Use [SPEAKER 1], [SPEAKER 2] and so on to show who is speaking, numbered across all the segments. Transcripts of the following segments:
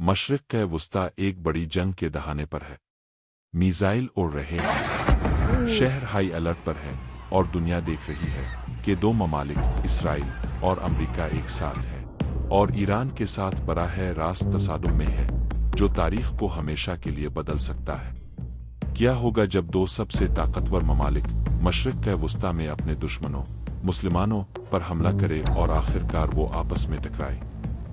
[SPEAKER 1] मशरिक़ का वुस्ता एक बड़ी जंग के दहाने पर है। मीज़ाइल उड़ रहे हैं, शहर हाई अलर्ट पर है और दुनिया देख रही है कि दो ममालिक इसराइल और अमेरिका एक साथ है और ईरान के साथ बराह रास्त तसादुम में है, जो तारीख को हमेशा के लिए बदल सकता है। क्या होगा जब दो सबसे ताकतवर ममालिक मशरिक़ का वुस्ता में अपने दुश्मनों मुसलमानों पर हमला करे और आखिरकार वो आपस में टकराए?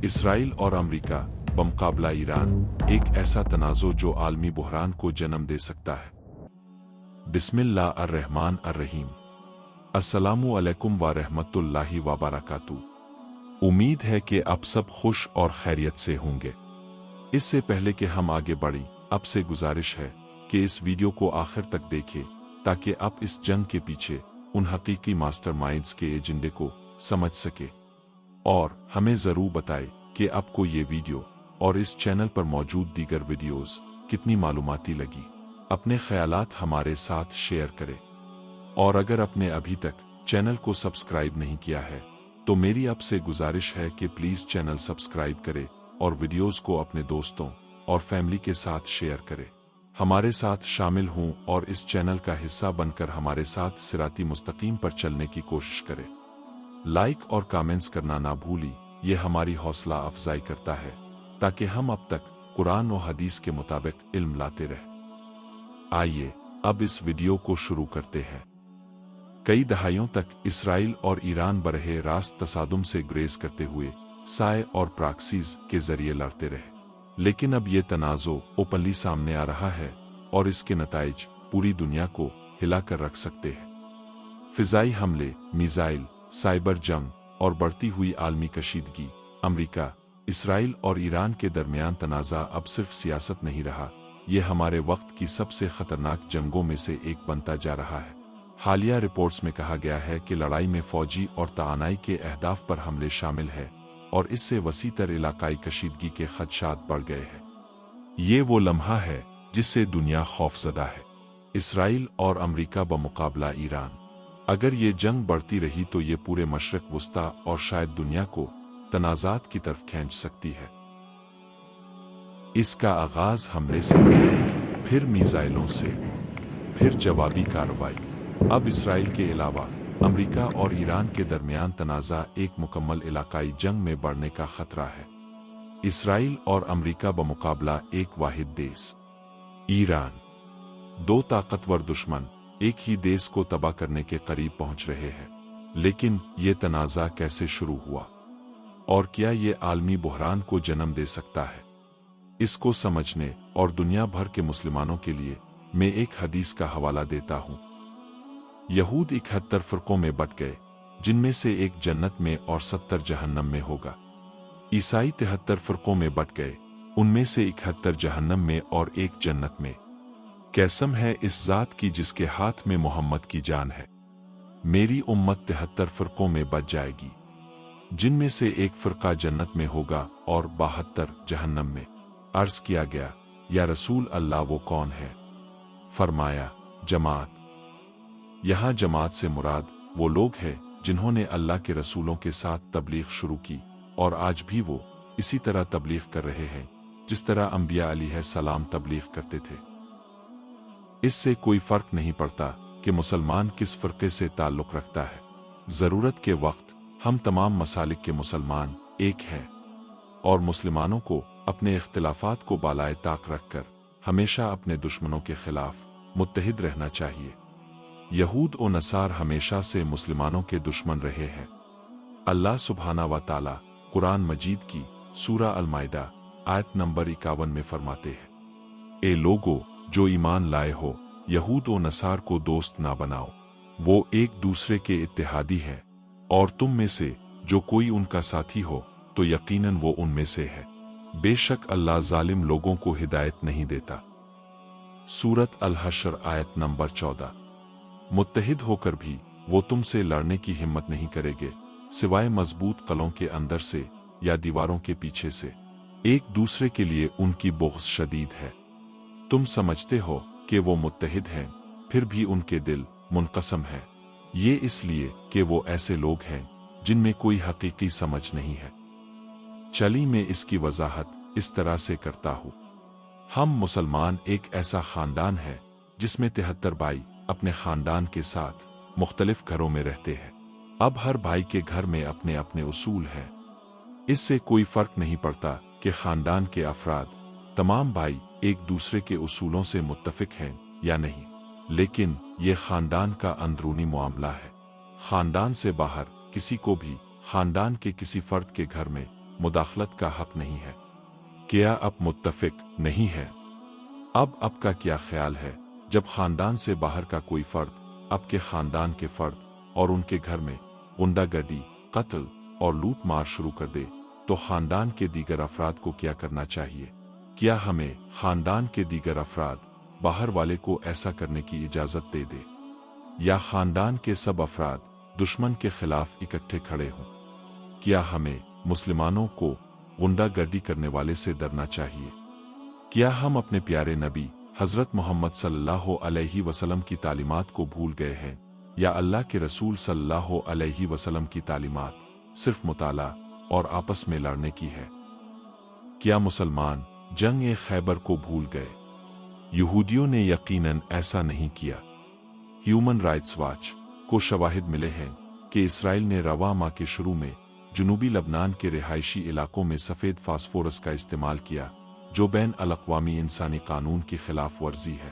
[SPEAKER 1] इसराइल और अमेरिका बमुकाबला ईरान, एक ऐसा तनाज़ो जो आलमी बुहरान को जन्म दे सकता है। बिस्मिल्लाह अर्रहमान अर्रहीम। अस्सलामु अलैकुम व रहमतुल्लाहि व बरकातुहू। उम्मीद है कि आप सब खुश और खैरियत से होंगे। इससे पहले कि हम आगे बढ़ें, आपसे गुजारिश है कि इस वीडियो को आखिर तक देखें ताकि आप इस जंग के पीछे उन हकीकी मास्टरमाइंड्स के एजेंडे को समझ सके और हमें ज़रूर बताएं कि आपको ये वीडियो और इस चैनल पर मौजूद दीगर वीडियोस कितनी मालूमाती लगी। अपने ख्यालात हमारे साथ शेयर करें और अगर आपने अभी तक चैनल को सब्सक्राइब नहीं किया है तो मेरी आपसे गुजारिश है कि प्लीज़ चैनल सब्सक्राइब करें और वीडियोस को अपने दोस्तों और फैमिली के साथ शेयर करें। हमारे साथ शामिल हों और इस चैनल का हिस्सा बनकर हमारे साथ सिराती मुस्तकीम पर चलने की कोशिश करें। लाइक और कमेंट्स करना ना भूली, ये हमारी हौसला अफजाई करता है ताकि हम अब तक कुरान और हदीस के मुताबिक इल्म लाते रहें। आइए अब इस वीडियो को शुरू करते हैं। कई दहाइयों तक इसराइल और ईरान बरहे रास्त तसादुम से ग्रेज करते हुए साए और प्रॉक्सीज के जरिए लड़ते रहे, लेकिन अब ये तनाज़ो ओपनली सामने आ रहा है और इसके नताइज पूरी दुनिया को हिलाकर रख सकते हैं। फिजाई हमले, मिसाइल, साइबर जंग और बढ़ती हुई आलमी कशीदगी, अमेरिका, इसराइल और ईरान के दरमियान तनाज़ा अब सिर्फ सियासत नहीं रहा, ये हमारे वक्त की सबसे खतरनाक जंगों में से एक बनता जा रहा है। हालिया रिपोर्ट्स में कहा गया है कि लड़ाई में फौजी और तानाई के अहदाफ पर हमले शामिल है और इससे वसीतर इलाकाई कशीदगी के खदशात बढ़ गए हैं। ये वो लम्हा है जिससे दुनिया खौफजदा है। इसराइल और अमेरिका बमुकाबला ईरान, अगर ये जंग बढ़ती रही तो ये पूरे मशरिक़ वुस्ता और शायद दुनिया को तनाज़ात की तरफ खींच सकती है। इसका आगाज हमले से, फिर मिसाइलों से, फिर जवाबी कार्रवाई। अब इसराइल के अलावा अमेरिका और ईरान के दरमियान तनाज़ा एक मुकम्मल इलाकाई जंग में बढ़ने का खतरा है। इसराइल और अमेरिका बमुकाबला एक वाहिद देश ईरान, दो ताकतवर दुश्मन एक ही देश को तबाह करने के करीब पहुंच रहे हैं। लेकिन ये तनाज़ा कैसे शुरू हुआ और क्या ये आलमी बुहरान को जन्म दे सकता है? इसको समझने और दुनिया भर के मुसलमानों के लिए मैं एक हदीस का हवाला देता हूँ। यहूद 71 फ़िरक़ों में बट गए, जिनमें से एक जन्नत में और 70 जहन्नम में होगा। ईसाई 73 फ़िरक़ों में बट गए, उनमें से 71 जहन्नम में और एक जन्नत में। कसम है इस ज़ात की जिसके हाथ में मोहम्मद की जान है, मेरी उम्मत 73 फ़िरक़ों में बच जाएगी, जिनमें से एक फ़िरक़ा जन्नत में होगा और 72 जहन्नम में। अर्ज़ किया गया, या रसूल अल्लाह वो कौन है? फरमाया, जमात। यहाँ जमात से मुराद वो लोग हैं जिन्होंने अल्लाह के रसूलों के साथ तबलीग शुरू की और आज भी वो इसी तरह तबलीग कर रहे हैं जिस तरह अंबिया अलैहिस्सलाम तबलीग करते थे। इससे कोई फ़र्क नहीं पड़ता कि मुसलमान किस फ़िरक़े से ताल्लुक़ रखता है। ज़रूरत के वक्त हम तमाम मसालिक के मुसलमान एक हैं और मुसलमानों को अपने इख्तिलाफ़ात को बालाए ताक रखकर हमेशा अपने दुश्मनों के खिलाफ मुत्तहिद रहना चाहिए। यहूद और नसार हमेशा से मुसलमानों के दुश्मन रहे हैं। अल्लाह सुब्हाना व ताला कुरान मजीद की सूरा अल-माइदा आयत नंबर 51 में फरमाते हैं, ए लोगो जो ईमान लाए हो, यहूद और नसार को दोस्त ना बनाओ, वो एक दूसरे के इत्तेहादी हैं और तुम में से जो कोई उनका साथी हो तो यकीनन वो उनमें से है। बेशक अल्लाह जालिम लोगों को हिदायत नहीं देता। सूरत अल-हश्र आयत नंबर 14। मुत्तहिद होकर भी वो तुमसे लड़ने की हिम्मत नहीं करेंगे सिवाय मजबूत कलों के अंदर से या दीवारों के पीछे से। एक दूसरे के लिए उनकी बुग़्ज़ शदीद है। तुम समझते हो कि वो मुत्तहिद हैं, फिर भी उनके दिल मुनक़सम हैं। ये इसलिए कि वो ऐसे लोग हैं जिनमें कोई हकीकी समझ नहीं है। चली मैं इसकी वजाहत इस तरह से करता हूँ। हम मुसलमान एक ऐसा खानदान है जिसमें 73 भाई अपने खानदान के साथ मुख्तलिफ घरों में रहते हैं। अब हर भाई के घर में अपने अपने उसूल हैं। इससे कोई फर्क नहीं पड़ता कि खानदान के अफराद तमाम भाई एक दूसरे के उसूलों से मुत्तफिक हैं या नहीं, लेकिन ये खानदान का अंदरूनी मामला है। खानदान से बाहर किसी को भी खानदान के किसी फर्द के घर में मुदाखलत का हक नहीं है। क्या अब मुत्तफिक नहीं है? अब का क्या ख्याल है जब खानदान से बाहर का कोई फर्द आपके खानदान के फर्द और उनके घर में गुंडागर्दी, कत्ल और लूट मार शुरू कर दे, तो खानदान के दीगर अफराद को क्या करना चाहिए? क्या हमें खानदान के दीगर अफराद बाहर वाले को ऐसा करने की इजाज़त दे दे, या खानदान के सब अफराद दुश्मन के खिलाफ इकट्ठे खड़े हों? क्या हमें मुसलमानों को गुंडागर्दी करने वाले से डरना चाहिए? क्या हम अपने प्यारे नबी हज़रत मोहम्मद सल्लल्लाहु अलैहि वसल्लम की तालीमात को भूल गए हैं, या अल्लाह के रसूल सल्लल्लाहु अलैहि वसल्लम की तालीमात सिर्फ मुताला और आपस में लड़ने की है? क्या मुसलमान जंग खैबर को भूल गए? यहूदियों ने यकीनन ऐसा नहीं किया। ह्यूमन राइट्स वॉच को शवाहिद मिले हैं कि इसराइल ने रवा माह के शुरू में जुनूबी लबनान के रिहायशी इलाकों में सफ़ेद फास्फोरस का इस्तेमाल किया, जो बैन अल-अक़वामी इंसानी कानून की खिलाफ वर्जी है।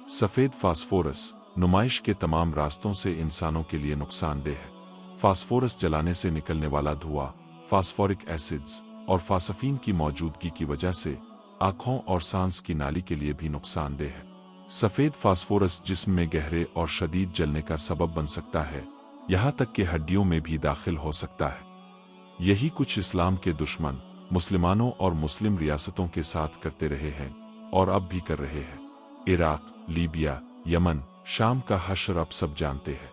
[SPEAKER 1] सफ़ेद फास्फोरस नुमाइश के तमाम रास्तों से इंसानों के लिए नुकसानदेह है। फास्फोरस जलाने से निकलने वाला धुआं, फास्फोरिक एसिड्स और फासफीन की मौजूदगी की वजह से आँखों और सांस की नाली के लिए भी नुकसानदेह है। सफ़ेद फास्फोरस जिस्म में गहरे और शदीद जलने का सबब बन सकता है, यहाँ तक कि हड्डियों में भी दाखिल हो सकता है। यही कुछ इस्लाम के दुश्मन मुसलमानों और मुस्लिम रियासतों के साथ करते रहे हैं और अब भी कर रहे हैं। इराक, लीबिया, यमन, शाम का हश्र अब सब जानते हैं।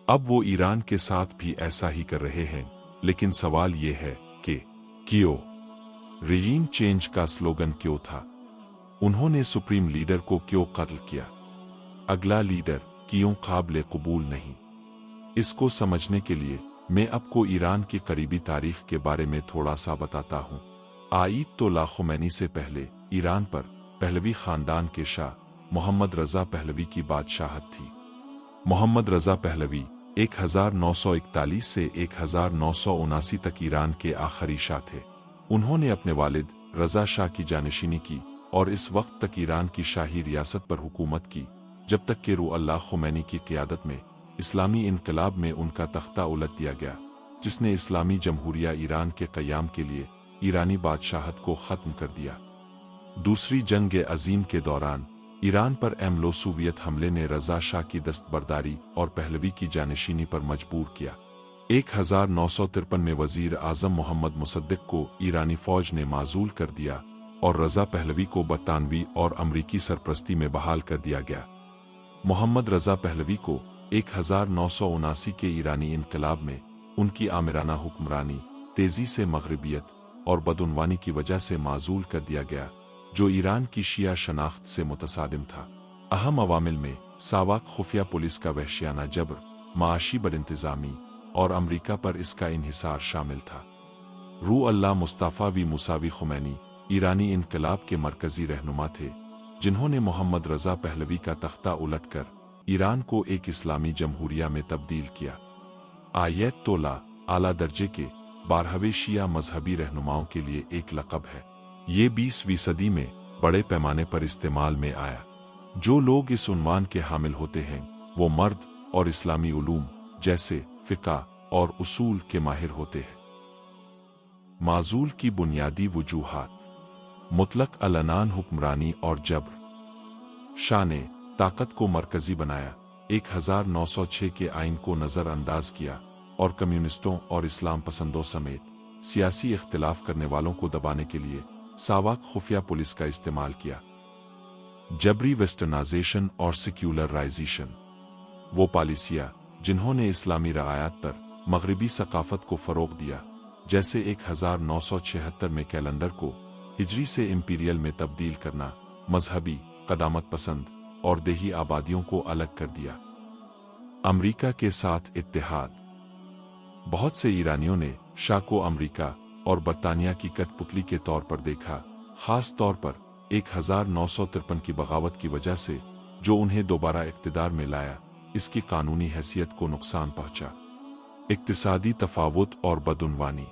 [SPEAKER 1] अब वो ईरान के साथ भी ऐसा ही कर रहे हैं, लेकिन सवाल ये है कि क्यों? रिजीम चेंज का स्लोगन क्यों था? उन्होंने सुप्रीम लीडर को क्यों कत्ल किया? अगला लीडर क्यों काबिल कबूल नहीं? इसको समझने के लिए मैं आपको ईरान की करीबी तारीख के बारे में थोड़ा सा बताता हूँ। आयतुल्लाह ख़ुमैनी से पहले ईरान पर पहलवी खानदान के शाह मोहम्मद रज़ा पहलवी की बादशाहत थी। मोहम्मद रज़ा पहलवी 1941 से 1979 तक ईरान के आखिरी शाह थे। उन्होंने अपने वालिद रज़ा शाह की जानशीनी की और इस वक्त तक ईरान की शाही रियासत पर हुकूमत की, जब तक कि रुहुल्लाह ख़ुमैनी की क़ियादत में इस्लामी इनकलाब में उनका तख्ता उलट दिया गया, जिसने इस्लामी जमहूरिया ईरान के क़याम के लिए ईरानी बादशाहत को ख़त्म कर दिया। दूसरी जंग अज़ीम के दौरान ईरान पर एंग्लो सोवियत हमले ने रज़ा शाह की दस्तबरदारी और पहलवी की जानशीनी पर मजबूर किया। 1953 में वज़ीर आज़म मोहम्मद मुसद्दिक़ को ईरानी फ़ौज ने माज़ूल कर दिया और रज़ा पहलवी को बरतानवी और अमरीकी सरपरस्ती में बहाल कर दिया गया। मोहम्मद रज़ा पहलवी को 1979 के ईरानी इनकलाब में उनकी आमिराना हुक्मरानी, तेज़ी से मग़रिबियत और बदउनवानी की वजह से माज़ूल कर दिया गया, जो ईरान की शिया शनाख्त से मुतसादिम था। अहम अवामिल में सावाक खुफिया पुलिस का वहशियाना जबर, माशी बदइंतज़ामी और अमरीका पर इसका इन्हिसार शामिल था। Ruhollah Mostafavi Musavi Khomeini ईरानी इनकलाब के मरकज़ी रहनुमा थे, जिन्होंने मोहम्मद रज़ा पहलवी का तख्ता उलटकर ईरान को एक इस्लामी जमहूरिया में तब्दील किया। आयतुल्लाह आला दर्जे के 12वें शिया मजहबी रहनुमाओं के लिए एक लक़ब है। ये 20वीं सदी में बड़े पैमाने पर इस्तेमाल में आया। जो लोग इस उन्वान के हामिल होते हैं वो मर्द और इस्लामी उलूम जैसे फ़िक़्ह और उसूल के माहिर होते हैं। माज़ूल की बुनियादी वजूहात: मुतलक अलनान हुक्मरानी और जबर। शाह ने ताकत को मरकज़ी बनाया, 1906 के आइन को नज़रअंदाज किया और कम्युनिस्टों और इस्लाम पसंदों समेत सियासी इख्तिलाफ करने वालों को दबाने के लिए सावाक खुफिया पुलिस का इस्तेमाल किया। जबरी वेस्टर्नाइजेशन और सेक्युलराइजेशन: वो पॉलिसियाँ जिन्होंने इस्लामी रआयात पर मग़रिबी सकाफ़त को फ़रोग़ दिया, जैसे 1976 में कैलेंडर को हिजरी से इंपीरियल में तब्दील करना, मजहबी क़दामत पसंद और देही आबादियों को अलग कर दिया। अमरीका के साथ इत्तेहाद: बहुत से ईरानियों ने शाह को अमरीका और बरतानिया की कठपुतली के तौर पर देखा, खास तौर पर 1953 की बगावत की वजह से, जो उन्हें दोबारा इक़्तिदार में लाया। इसकी कानूनी हैसियत को नुकसान पहुंचा। इक्तिसादी तफावुत और बदउनवानी।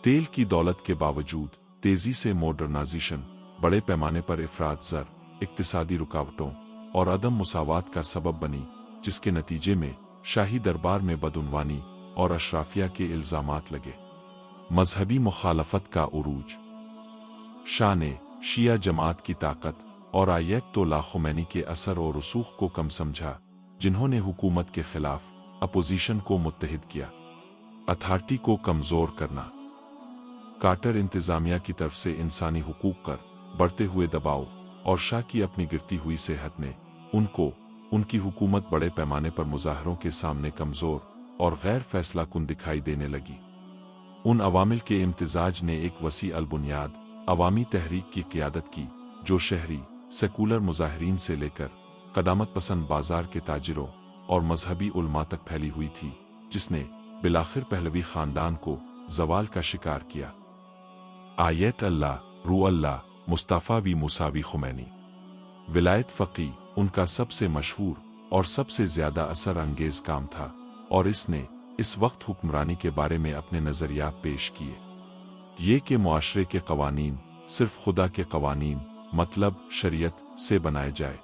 [SPEAKER 1] तेल की दौलत के बावजूद तेजी से मॉडर्नाइजेशन बड़े पैमाने पर इफरात ज़र, इक्तिसादी रुकावटों और अदम मुसावात का सबब बनी, जिसके नतीजे में शाही दरबार में बदउनवानी और अशराफिया के इल्ज़ामात लगे। मजहबी मुखालफत का उरूज। शाह ने शिया जमात की ताकत और आयतुल्लाह खुमैनी के असर और रसूख को कम समझा, जिन्होंने हुकूमत के खिलाफ अपोजिशन को मुत्तहिद किया। अथॉरिटी को कमज़ोर करना। कार्टर इंतज़ामिया की तरफ से इंसानी हुकूक पर बढ़ते हुए दबाव और शाह की अपनी गिरती हुई सेहत ने उनकी हुकूमत बड़े पैमाने पर मुजाहरों के सामने कमज़ोर और गैर फैसला कुन दिखाई देने लगी। उन अवामिल के इम्तिजाज ने एक वसी अल-बुनियाद अवामी तहरीक की क़ियादत की, जो शहरी सेकुलर मुजाहिरीन से लेकर क़दामत पसंद बाजार के ताजिरों और मजहबी उलमा तक फैली हुई थी, जिसने बिलाखिर पहलवी ख़ानदान को ज़वाल का शिकार किया। आयत अल्लाह, रू अल्लाह, मुस्तफ़ा वी मुसावी खुमैनी। विलायत फ़क़ी उनका सबसे मशहूर और सबसे ज़्यादा असर अंगेज़ काम था, और इसने इस वक्त हुक्मरानी के बारे में अपने नज़रियात पेश किए। ये कि मुआशरे के क़वानीन सिर्फ खुदा के क़वानीन मतलब शरीयत से बनाए जाए।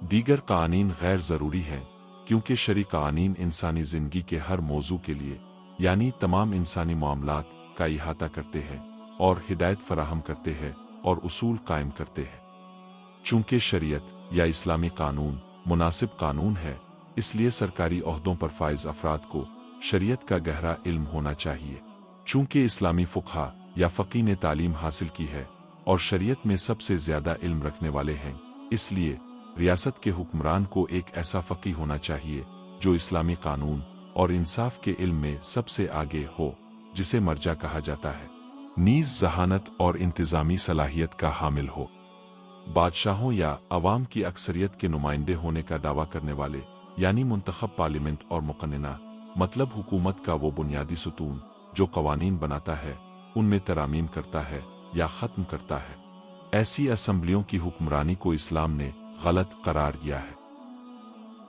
[SPEAKER 1] दीगर क़वानीन गैर ज़रूरी हैं, क्योंकि शरई क़वानीन इंसानी ज़िंदगी के हर मौजू के लिए यानी तमाम इंसानी मामलात का इहाता करते हैं और हिदायत फराहम करते हैं और उसूल कायम करते हैं। चूँकि शरीयत या इस्लामी कानून मुनासिब कानून है, इसलिए सरकारी ओहदों पर फाइज अफराद को शरीयत का गहरा इल्म होना चाहिए। चूँकि इस्लामी फ़ुक़हा या फ़क़ी ने तालीम हासिल की है और शरीयत में सबसे ज़्यादा इल्म रखने वाले हैं, इसलिए रियासत के हुक्मरान को एक ऐसा फ़क़ी होना चाहिए जो इस्लामी कानून और इंसाफ के इल्म में सबसे आगे हो, जिसे मर्जा कहा जाता है, नीज़ ज़हानत और इंतज़ामी सलाहियत का हामिल हो। बादशाहों या अवाम की अक्सरियत के नुमाइंदे होने का दावा करने वाले यानी मुंतखब पार्लियामेंट और मुक़न्नना मतलब हुकूमत का वो बुनियादी सुतून जो क़वानीन बनाता है, उनमें तरामीम करता है या ख़त्म करता है। ऐसी असम्बलियों की हुक्मरानी को इस्लाम ने गलत करार दिया है।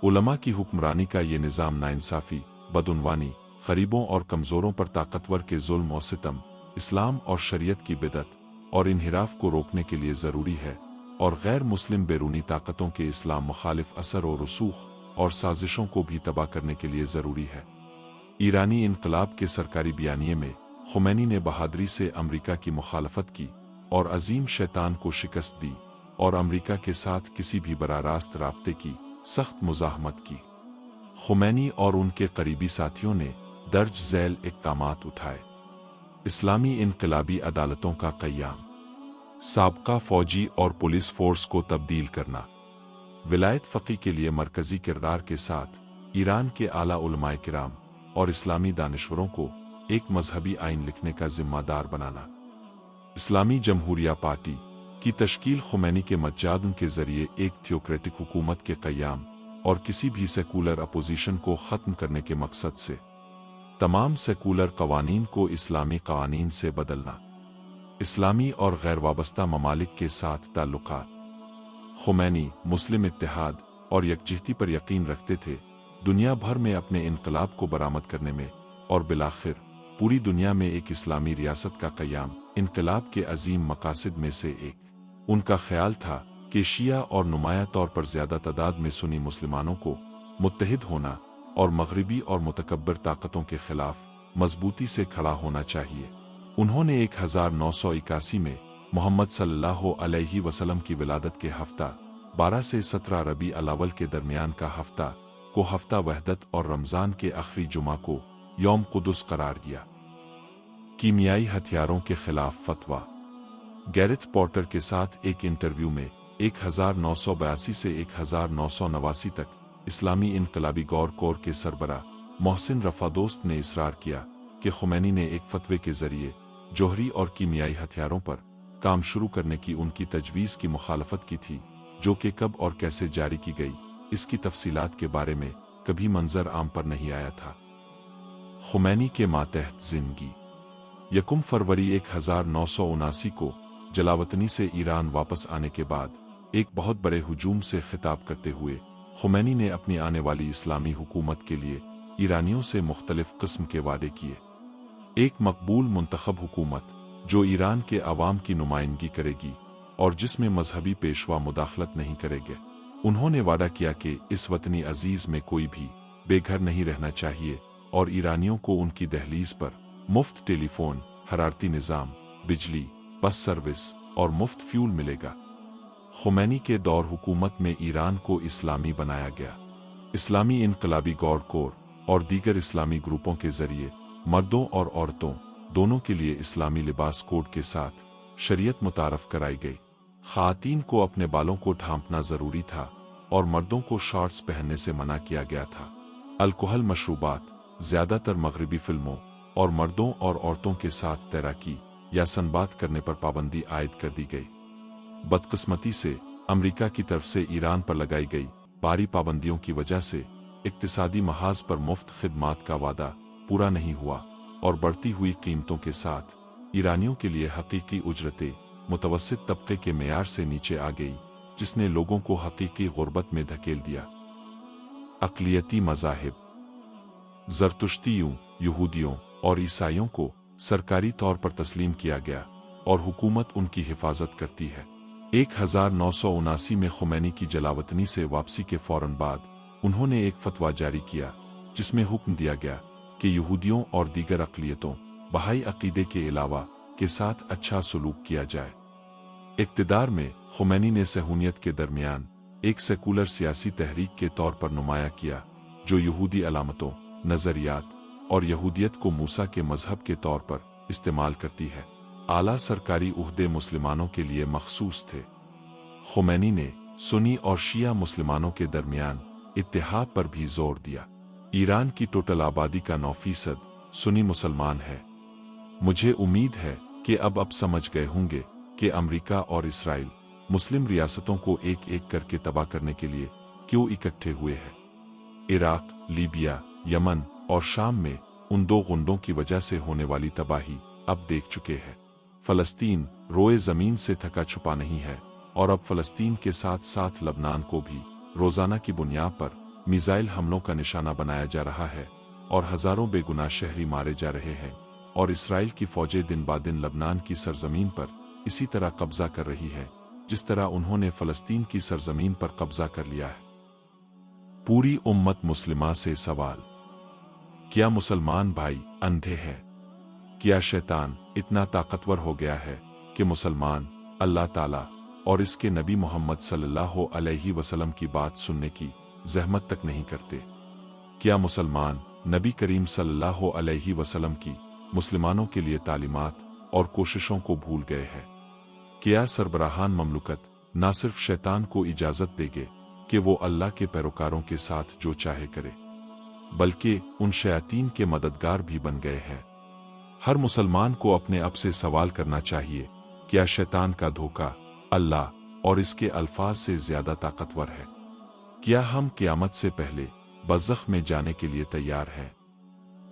[SPEAKER 1] उलमा की हुक्मरानी का ये निज़ाम नाइंसाफ़ी, बदउनवानी, गरीबों और कमज़ोरों पर ताकतवर के जुल्म और सितम, इस्लाम और शरीयत की बिदअत और इन्हिराफ को रोकने के लिए ज़रूरी है, और गैर मुस्लिम बैरूनी ताकतों के इस्लाम मुखालिफ असर और रसूख और साजिशों को भी तबाह करने के लिए ज़रूरी है। ईरानी इनकलाब के सरकारी बयानिए में खुमैनी ने बहादुरी से अमरीका की मुखालफत की और अजीम शैतान को शिकस्त दी और अमरीका के साथ किसी भी बराह रास्त राब्ते की सख्त मुज़ाहमत की। खुमैनी और उनके करीबी साथियों ने दर्ज झैल इक़दामात उठाए। इस्लामी इनकलाबी अदालतों का क़याम, साबका फ़ौजी और पुलिस फ़ोर्स को तब्दील करना, विलायत फ़क़ी के लिए मरकज़ी किरदार के साथ ईरान के आला उलमाए किराम और इस्लामी दानिश्वरों को एक मजहबी आइन लिखने का ज़िम्मेदार बनाना, इस्लामी जमहूरिया पार्टी की तश्कील खुमैनी के मज्जादन के ज़रिए एक थियोक्रेटिक हुकूमत के क़याम और किसी भी सेकुलर अपोजिशन को ख़त्म करने के मकसद से तमाम सेकुलर क़वानीन को इस्लामी क़वानीन से बदलना, इस्लामी और गैर वाबस्ता ममालिक के साथ ताल्लुक़ात। खुमैनी मुस्लिम इत्तेहाद और यकजहती पर यकीन रखते थे, दुनिया भर में अपने इनकलाब को बरामद करने में, और बिलाखिर पूरी दुनिया में एक इस्लामी रियासत का क़याम इनकलाब के अजीम मकासद में से एक। उनका ख्याल था कि शिया और नुमाया तौर पर ज़्यादा तादाद में सुन्नी मुसलमानों को मुत्तहिद होना और मग़रिबी और मुतकब्बिर ताकतों के ख़िलाफ़ मजबूती से खड़ा होना चाहिए। उन्होंने 1981 में मोहम्मद सल्लल्लाहु अलैहि वसल्लम की विलादत के हफ़्ता 12 से 17 रबी अल-अव्वल के दरमियान का हफ़्ता को हफ़्ता वहदत और रमज़ान के आखिरी जुमा को यौम कुदस करार दिया। कीमियाई हथियारों के खिलाफ फतवा। गैरेथ पॉटर के साथ एक इंटरव्यू में 1982 से 1989 तक इस्लामी इनकलाबी गौर कोर के सरबरा मोहसिन रफ़ादोस्त ने इसरार किया कि खुमैनी ने एक फतवे के ज़रिए जौहरी और कीमियाई हथियारों पर काम शुरू करने की उनकी तजवीज़ की मुखालफत की थी, जो कि कब और कैसे जारी की गई, इसकी तफसीलात के बारे में कभी मंजर आम पर नहीं आया था। खुमैनी के मातहत ज़िंदगी। यकुम फरवरी 1979 को जलावतनी से ईरान वापस आने के बाद एक बहुत बड़े हुजूम से खिताब करते हुए खुमैनी ने अपनी आने वाली इस्लामी हुकूमत के लिए ईरानियों से मुख्तलिफ किस्म के वादे किए। एक मकबूल मुंतखब हुकूमत जो ईरान के अवाम की नुमाइंदगी करेगी और जिसमें मजहबी पेशवा मुदाखलत नहीं करेंगे। उन्होंने वादा किया कि इस वतनी अजीज में कोई भी बेघर नहीं रहना चाहिए और ईरानियों को उनकी दहलीज पर मुफ्त टेलीफोन, हरारती निज़ाम, बिजली, बस सर्विस और मुफ्त फ्यूल मिलेगा। खुमैनी के दौर हुकूमत में ईरान को इस्लामी बनाया गया। इस्लामी इनकलाबी गौर कोर और दीगर इस्लामी ग्रुपों के जरिए मर्दों और औरतों दोनों के लिए इस्लामी लिबास कोड के साथ शरीयत मुतारफ कराई गई। ख़वातीन को अपने बालों को ढांपना ज़रूरी था और मर्दों को शॉर्ट्स पहनने से मना किया गया था। अल्कोहल मशरूबात, ज़्यादातर मगरबी फिल्मों और मर्दों और औरतों के साथ तैराकी या सनबात करने पर पाबंदी आयद कर दी गई। बदकिस्मती से अमेरिका की तरफ से ईरान पर लगाई गई भारी पाबंदियों की वजह से इक्तिसादी महाज पर मुफ्त खिदमात का वादा पूरा नहीं हुआ और बढ़ती हुई कीमतों के साथ ईरानियों के लिए हकीकी उजरतें मुतवस्सित तबके के मेयार से नीचे आ गई, जिसने लोगों को हकीकी गुर्बत में धकेल दिया। अक़लियती मज़ाहिब, ज़रतुश्तियों, यहूदियों और ईसाइयों को सरकारी तौर पर तस्लीम किया गया और हुकूमत उनकी हिफाजत करती है। 1979 में खुमैनी की जलावतनी से वापसी के फौरन बाद उन्होंने एक फतवा जारी किया जिसमें हुक्म दिया गया कि यहूदियों और दीगर अक़लियतों बहाई अक़ीदे के अलावा के साथ अच्छा सलूक किया जाए। इक़्तिदार में खुमैनी ने सहूनियत के दरमियान एक सेकुलर सियासी तहरीक के तौर पर नुमाया किया जो यहूदी अलामतों, नज़रियात और यहूदियत को मूसा के मजहब के तौर पर इस्तेमाल करती है। आला सरकारी उहदे मुसलमानों के लिए मखसूस थे। खुमैनी ने सुन्नी और शिया मुसलमानों के दरमियान इत्तेहाद पर भी जोर दिया। ईरान की टोटल आबादी का 9% सुन्नी मुसलमान है। मुझे उम्मीद है कि अब समझ गए होंगे कि अमेरिका और इसराइल मुस्लिम रियासतों को एक एक करके तबाह करने के लिए क्यों इकट्ठे हुए हैं। इराक, लीबिया, यमन और शाम में उन दो गुंडों की वजह से होने वाली तबाही अब देख चुके हैं। फ़लस्तीन रोए ज़मीन से थका छुपा नहीं है और अब फ़लस्तीन के साथ साथ लबनान को भी रोज़ाना की बुनियाद पर मिसाइल हमलों का निशाना बनाया जा रहा है और हज़ारों बेगुनाह शहरी मारे जा रहे हैं और इसराइल की फ़ौजें दिन ब दिन लबनान की सरजमीन पर इसी तरह कब्ज़ा कर रही हैं जिस तरह उन्होंने फ़लस्तीन की सरजमीन पर कब्ज़ा कर लिया है। पूरी उम्मत मुस्लिमा से सवाल, क्या मुसलमान भाई अंधे हैं? क्या शैतान इतना ताकतवर हो गया है कि मुसलमान अल्लाह ताला और इसके नबी मोहम्मद सल्लल्लाहु अलैहि वसल्लम की बात सुनने की ज़हमत तक नहीं करते? क्या मुसलमान नबी करीम सल्लल्लाहु अलैहि वसल्लम की मुसलमानों के लिए तालीमात और कोशिशों को भूल गए हैं? क्या सरबराहान ममलुकत न सिर्फ शैतान को इजाज़त देंगे कि वो अल्लाह के पैरोकारों के साथ जो चाहे करे, बल्कि उन शयातीन के मददगार भी बन गए हैं? हर मुसलमान को अपने आप से सवाल करना चाहिए, क्या शैतान का धोखा अल्लाह और इसके अल्फाज से ज़्यादा ताकतवर है? क्या हम क़यामत से पहले बज़ख़ में जाने के लिए तैयार हैं,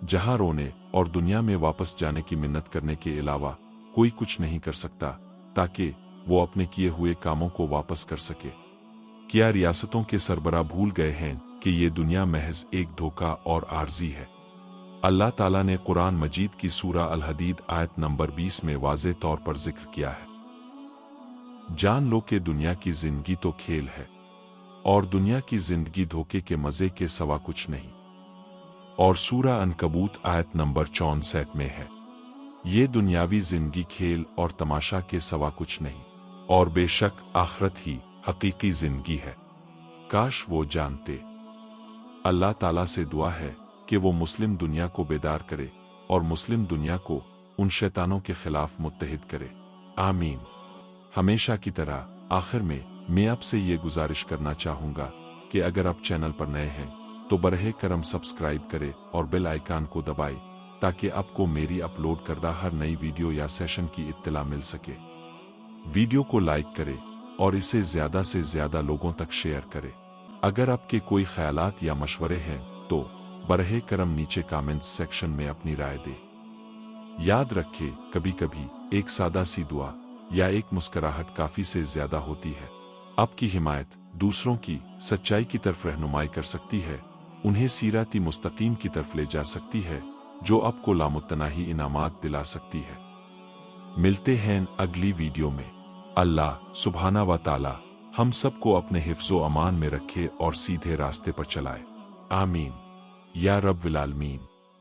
[SPEAKER 1] जहां रोने और दुनिया में वापस जाने की मिन्नत करने के अलावा कोई कुछ नहीं कर सकता ताकि वो अपने किए हुए कामों को वापस कर सके? क्या रियासतों के सरबराह भूल गए हैं कि ये दुनिया महज एक धोखा और आर्जी है? अल्लाह ताला ने कुरान मजीद की सूरा अल हदीद आयत नंबर 20 में वाज़े तौर पर जिक्र किया है, जान लो कि दुनिया की जिंदगी तो खेल है और दुनिया की जिंदगी धोखे के मजे के सवा कुछ नहीं। और सूरा अनकबूत आयत नंबर 64 में है, ये दुनियावी जिंदगी खेल और तमाशा के सवा कुछ नहीं और बेशक आखिरत ही हकीकी जिंदगी है। काश वो जानते। अल्लाह ताला से दुआ है कि वो मुस्लिम दुनिया को बेदार करे और मुस्लिम दुनिया को उन शैतानों के खिलाफ मुत्तहिद करे। आमीन। हमेशा की तरह आखिर में मैं आपसे ये गुजारिश करना चाहूँगा कि अगर आप चैनल पर नए हैं तो बरहे करम सब्सक्राइब करें और बेल आइकन को दबाएं ताकि आपको मेरी अपलोड करदा हर नई वीडियो या सेशन की इत्तला मिल सके। वीडियो को लाइक करें और इसे ज़्यादा से ज़्यादा लोगों तक शेयर करें। अगर आपके कोई ख्यालात या मशवरे हैं तो बरहे करम नीचे कमेंट्स सेक्शन में अपनी राय दें। याद रखे, कभी कभी एक सादा सी दुआ या एक मुस्कुराहट काफी से ज्यादा होती है। आपकी हिमायत दूसरों की सच्चाई की तरफ रहनुमाई कर सकती है, उन्हें सीराती मुस्तकीम की तरफ ले जा सकती है, जो आपको लामुतनाही इनामात दिला सकती है। मिलते हैं अगली वीडियो में। अल्लाह सुब्हाना व ताला हम सबको अपने हिफ्ज़ो अमान में रखे और सीधे रास्ते पर चलाए। आमीन या रब्बिल आलमीन।